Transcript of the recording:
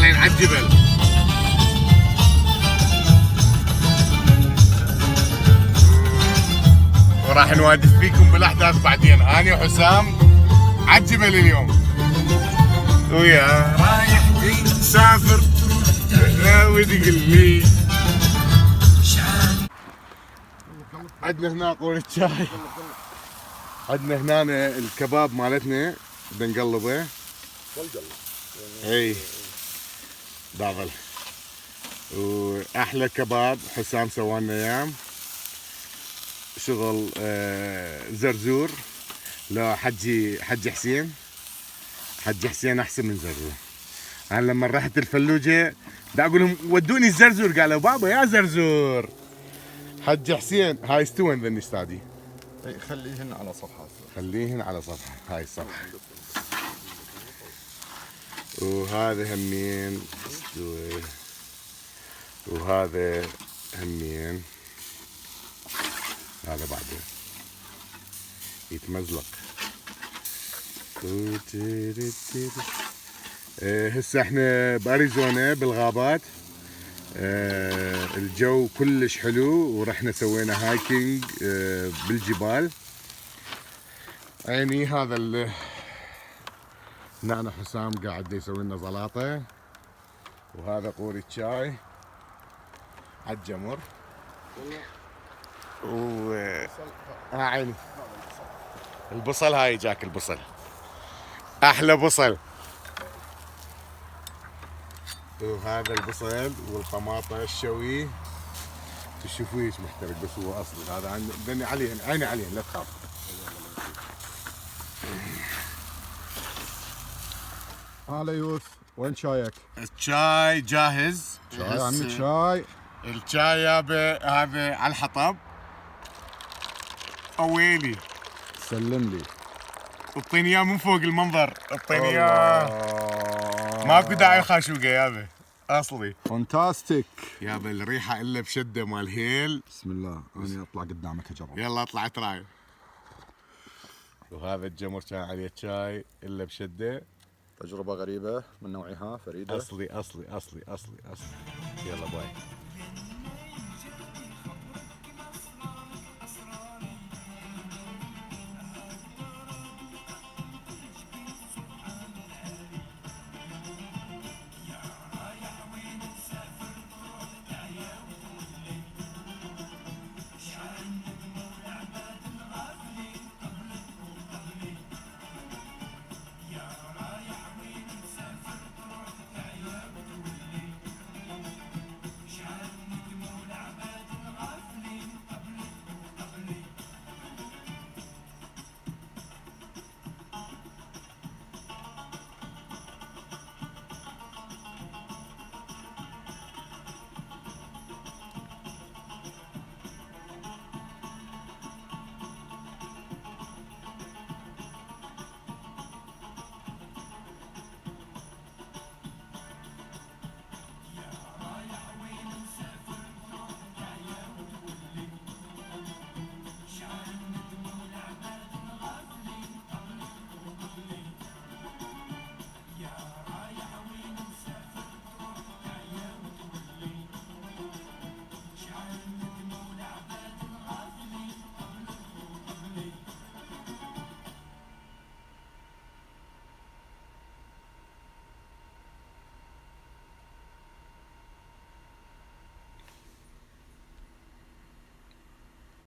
طالعين على الجبل. وراح نوادف فيكم بالاحداث بعدين. اني وحسام على الجبل اليوم. ويا رايح تسافر ناوي تقول لي. عندنا هنا قول الشاي. عندنا هنا الكباب مالتنا بدنا نقلبه. اي داخل. واحلى كباب حسام سوالنا اياه. شغل زرزور. لا حجي حسين. حجي حسين احسن من زرزور. انا لما رحت الفلوجه دا اقول لهم ودوني الزرزور، قالوا بابا يا زرزور. حجي حسين هاي استوى ذني استادي. اي خليهن على صفحه. خليهن على صفحه. هاي الصفحه. وهذا همين استوى. وهذا همين. هذا بعده يتمزلق. هسه احنا باريزونا بالغابات. الجو كلش حلو ورحنا سوينا هايكينج بالجبال. عيني هذا نعنع حسام قاعد يسوي لنا زلاطه. وهذا قوري الشاي عالجمر. عيني البصل. هاي جاك البصل احلى بصل. وهذا البصل والطماطة الشوي تشوفويش محترق بس هو اصلي. هذا عندي عليهن عيني عليهن لا تخاف. هلا يوسف وين شايك؟ الشاي جاهز. شاي عمي شاي. الشاي يابا هذا على الحطب. اويلي سلم لي. اعطيني اياه من فوق المنظر. اعطيني اياه. ماكو داعي خاشوقه يابا اصلي. فانتاستيك يابا الريحه الا بشده مال هيل. بسم الله انا اطلع قدامك اجرب. يلا اطلع تراي. وهذا الجمر كان عليه شاي الا بشده. تجربه غريبه من نوعها فريده. اصلي اصلي اصلي اصلي اصلي. يلا باي.